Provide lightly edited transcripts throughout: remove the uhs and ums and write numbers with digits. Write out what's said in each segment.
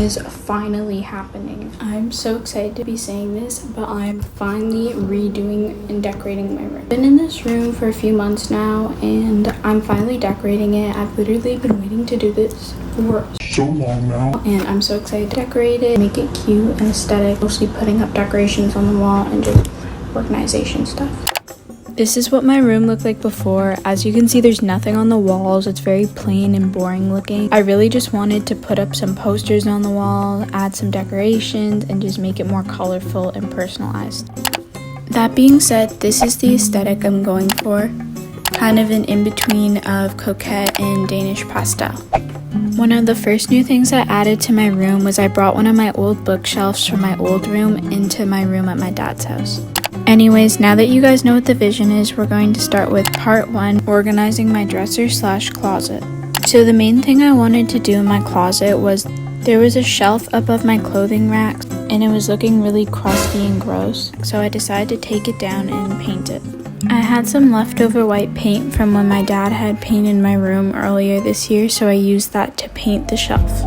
is finally happening. I'm so excited to be saying this, but I'm finally redoing and decorating my room. I've been in this room for a few months now, and I'm finally decorating it. I've literally been waiting to do this for so long now, and I'm so excited to decorate it, make it cute and aesthetic, mostly putting up decorations on the wall and just organization stuff. This is what my room looked like before. As you can see, there's nothing on the walls. It's very plain and boring looking. I really just wanted to put up some posters on the wall, add some decorations, and just make it more colorful and personalized. That being said, this is the aesthetic I'm going for. Kind of an in-between of coquette and Danish pastel. One of the first new things I added to my room was I brought one of my old bookshelves from my old room into my room at my dad's house. Anyways, now that you guys know what the vision is, we're going to start with part 1, organizing my dresser / closet. So the main thing I wanted to do in my closet was there was a shelf above my clothing racks and it was looking really crusty and gross. So I decided to take it down and paint it. I had some leftover white paint from when my dad had painted my room earlier this year, so I used that to paint the shelf.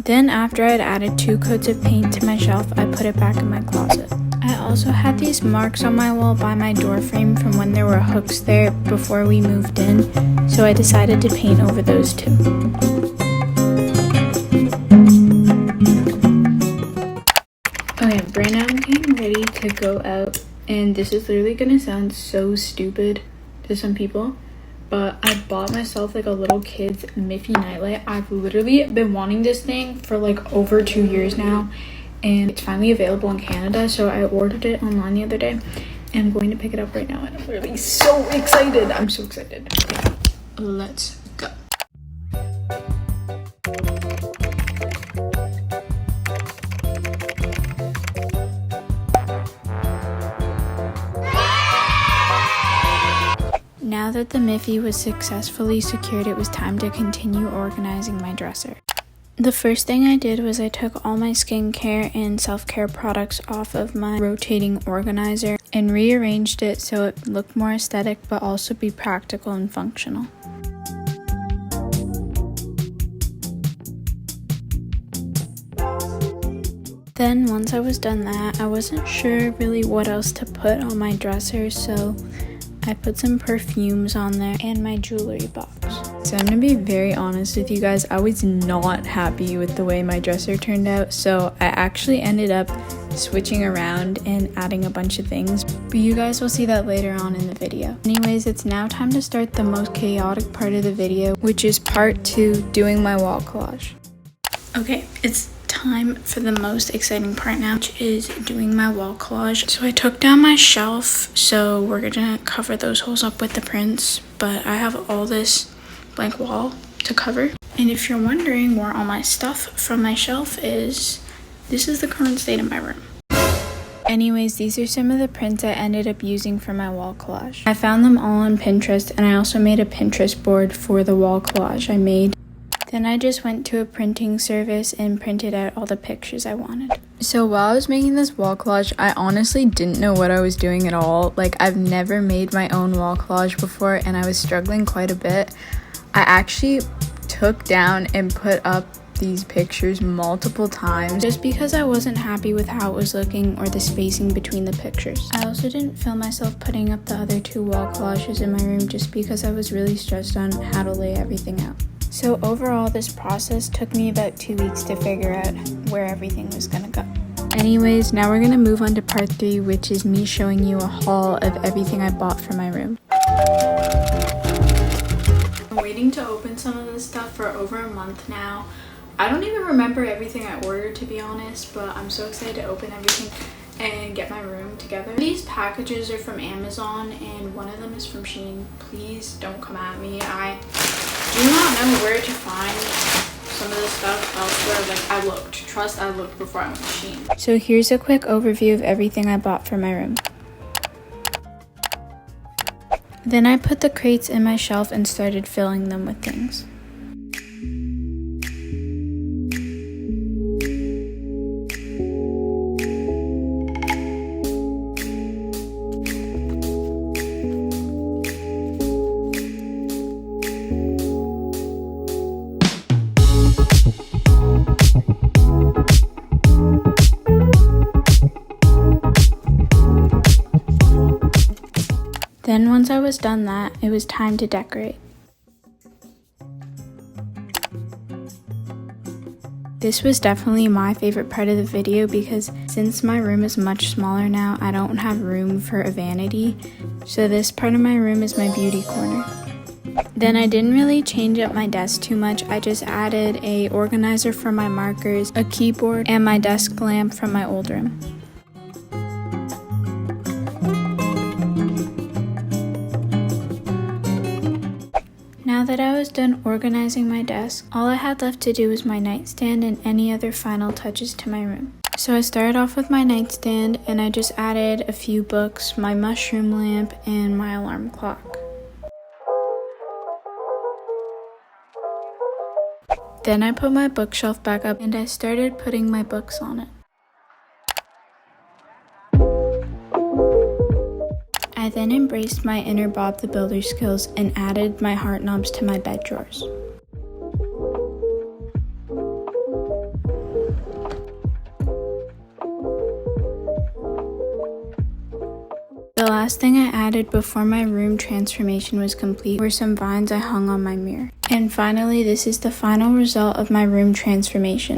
Then after I'd added 2 coats of paint to my shelf, I put it back in my closet. I also had these marks on my wall by my door frame from when there were hooks there before we moved in, so I decided to paint over those too. Okay, right now I'm getting ready to go out, and this is literally gonna sound so stupid to some people, but I bought myself like a little kid's Miffy nightlight. I've literally been wanting this thing for like over 2 years now, and it's finally available in Canada, so I ordered it online the other day and I'm going to pick it up right now, and I'm literally so excited. I'm so excited. Okay, let's go. Now that the Miffy was successfully secured, it was time to continue organizing my dresser. The first thing I did was I took all my skincare and self-care products off of my rotating organizer and rearranged it so it looked more aesthetic but also be practical and functional. Then once I was done that, I wasn't sure really what else to put on my dresser, so I put some perfumes on there and my jewelry box. So I'm gonna be very honest with you guys, I was not happy with the way my dresser turned out, so I actually ended up switching around and adding a bunch of things, but you guys will see that later on in the video. Anyways, it's now time to start the most chaotic part of the video, which is part 2, doing my wall collage. Okay, it's time for the most exciting part now, which is doing my wall collage. So I took down my shelf, so we're gonna cover those holes up with the prints, but I have all this blank wall to cover. And if you're wondering where all my stuff from my shelf is, this is the current state of my room. Anyways, these are some of the prints I ended up using for my wall collage. I found them all on Pinterest, and I also made a Pinterest board for the wall collage I made. Then I just went to a printing service and printed out all the pictures I wanted. So while I was making this wall collage, I honestly didn't know what I was doing at all. Like, I've never made my own wall collage before, and I was struggling quite a bit. I actually took down and put up these pictures multiple times just because I wasn't happy with how it was looking or the spacing between the pictures. I also didn't feel myself putting up the other 2 wall collages in my room just because I was really stressed on how to lay everything out. So overall, this process took me about 2 weeks to figure out where everything was gonna go. Anyways, now we're gonna move on to part 3, which is me showing you a haul of everything I bought for my room. I'm waiting to open some of this stuff for over a month now. I don't even remember everything I ordered, to be honest, but I'm so excited to open everything and get my room together. These packages are from Amazon and one of them is from Shein. Please don't come at me. I do not know where to find some of this stuff elsewhere. Like, I looked before I went to Shein. So here's a quick overview of everything I bought for my room. Then I put the crates in my shelf and started filling them with things. Then once I was done that, it was time to decorate. This was definitely my favorite part of the video because since my room is much smaller now, I don't have room for a vanity. So this part of my room is my beauty corner. Then I didn't really change up my desk too much. I just added a organizer for my markers, a keyboard, and my desk lamp from my old room. Now that I was done organizing my desk, all I had left to do was my nightstand and any other final touches to my room. So I started off with my nightstand and I just added a few books, my mushroom lamp, and my alarm clock. Then I put my bookshelf back up and I started putting my books on it. I then embraced my inner Bob the Builder skills and added my heart knobs to my bed drawers. The last thing I added before my room transformation was complete were some vines I hung on my mirror. And finally, this is the final result of my room transformation.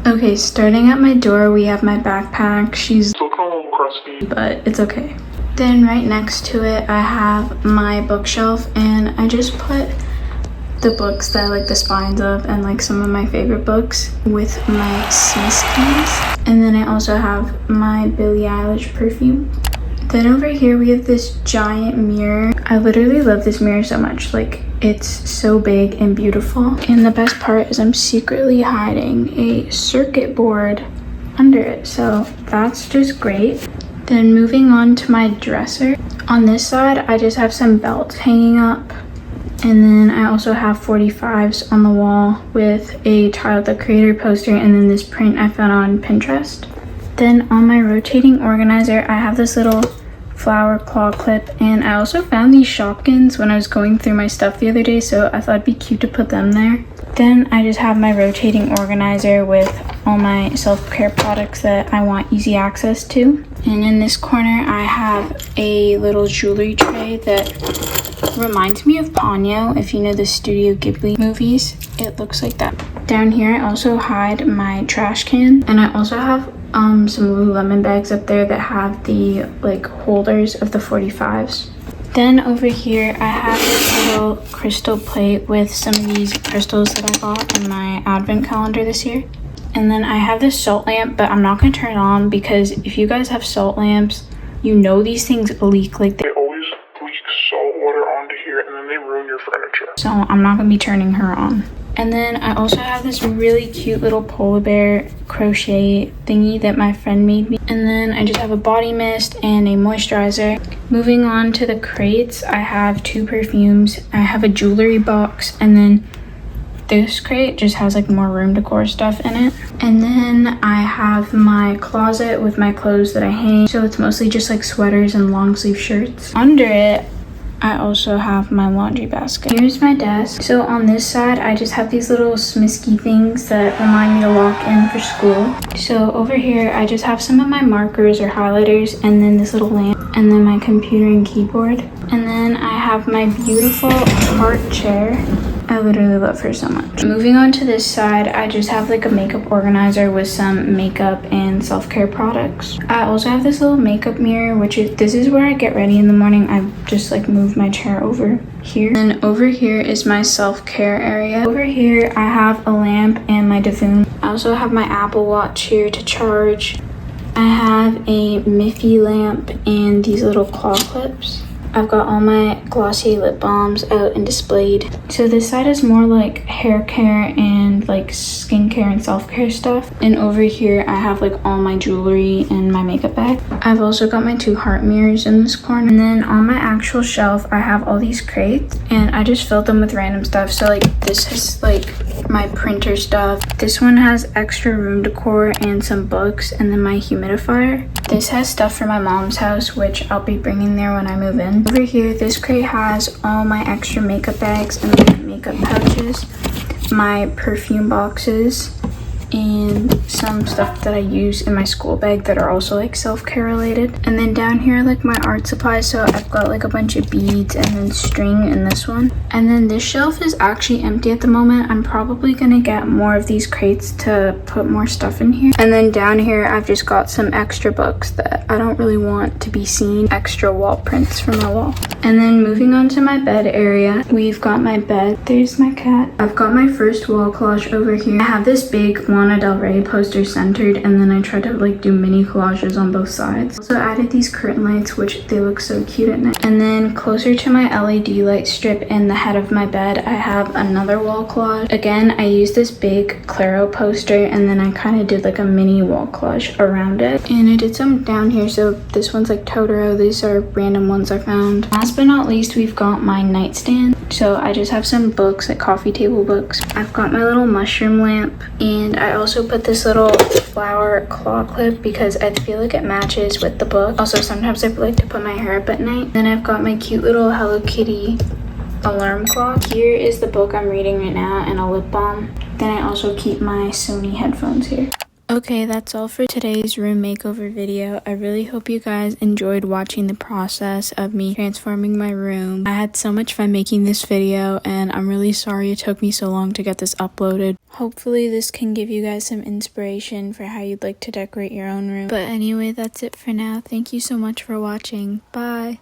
Okay, starting at my door, we have my backpack. She's looking a little crusty, but it's okay. Then right next to it, I have my bookshelf, and I just put the books that I like the spines of and like some of my favorite books with my Smiskies. And then I also have my Billie Eilish perfume. Then over here, we have this giant mirror. I literally love this mirror so much. Like, it's so big and beautiful. And the best part is I'm secretly hiding a circuit board under it. So that's just great. Then moving on to my dresser. On this side, I just have some belts hanging up. And then I also have 45s on the wall with a Tyler the Creator poster and then this print I found on Pinterest. Then on my rotating organizer, I have this little flower claw clip, and I also found these Shopkins when I was going through my stuff the other day, so I thought it'd be cute to put them there. Then I just have my rotating organizer with all my self-care products that I want easy access to. And in this corner, I have a little jewelry tray that reminds me of Ponyo, if you know the Studio Ghibli movies. It looks like that. Down here, I also hide my trash can, and I also have some Lululemon bags up there that have the like holders of the 45s. Then over here, I have this little crystal plate with some of these crystals that I bought in my advent calendar this year. And then I have this salt lamp, but I'm not going to turn it on because if you guys have salt lamps, you know these things leak. Like they always leak salt water onto here and then they ruin your furniture. So I'm not going to be turning her on. And then I also have this really cute little polar bear crochet thingy that my friend made me. And then I just have a body mist and a moisturizer. Moving on to the crates, I have 2 perfumes. I have a jewelry box, and then this crate just has like more room decor stuff in it. And then I have my closet with my clothes that I hang. So it's mostly just like sweaters and long sleeve shirts. Under it, I also have my laundry basket. Here's my desk. So on this side, I just have these little Smisky things that remind me to lock in for school. So over here, I just have some of my markers or highlighters, and then this little lamp, and then my computer and keyboard. And then I have my beautiful art chair. I literally love her so much. Moving on to this side, I just have like a makeup organizer with some makeup and self-care products. I also have this little makeup mirror, this is where I get ready in the morning. I just like move my chair over here. And over here is my self-care area. Over here, I have a lamp and my Davoon. I also have my Apple Watch here to charge. I have a Miffy lamp and these little claw clips. I've got all my glossy lip balms out and displayed. So this side is more like hair care and like skincare and self-care stuff. And over here I have like all my jewelry and my makeup bag. I've also got my 2 heart mirrors in this corner. And then on my actual shelf I have all these crates and I just filled them with random stuff. So like this is like my printer stuff. This one has extra room decor and some books, and then my humidifier. This has stuff for my mom's house, which I'll be bringing there when I move in. Over here, this crate has all my extra makeup bags and my makeup pouches, my perfume boxes, and some stuff that I use in my school bag that are also like self-care related. And then down here, like my art supplies, so I've got like a bunch of beads and then string in this one. And then this shelf is actually empty at the moment. I'm probably gonna get more of these crates to put more stuff in here. And then down here I've just got some extra books that I don't really want to be seen, extra wall prints for my wall. And then moving on to my bed area, we've got my bed. There's my cat. I've got my first wall collage over here. I have this big Lana Del Rey poster centered, and then I tried to like do mini collages on both sides. Also added these curtain lights, which they look so cute at night. And then closer to my LED light strip in the head of my bed, I have another wall collage. Again, I used this big Clara poster, and then I kind of did like a mini wall collage around it. And I did some down here, so this one's like Totoro. These are random ones I found. Last but not least, we've got my nightstand. So I just have some books, like coffee table books. I've got my little mushroom lamp, and I also put this little flower claw clip because I feel like it matches with the book. Also, sometimes I like to put my hair up at night. Then I've got my cute little Hello Kitty alarm clock. Here is the book I'm reading right now and a lip balm. Then I also keep my Sony headphones here. Okay, that's all for today's room makeover video. I really hope you guys enjoyed watching the process of me transforming my room. I had so much fun making this video, and I'm really sorry it took me so long to get this uploaded. Hopefully this can give you guys some inspiration for how you'd like to decorate your own room. But anyway, that's it for now. Thank you so much for watching. Bye!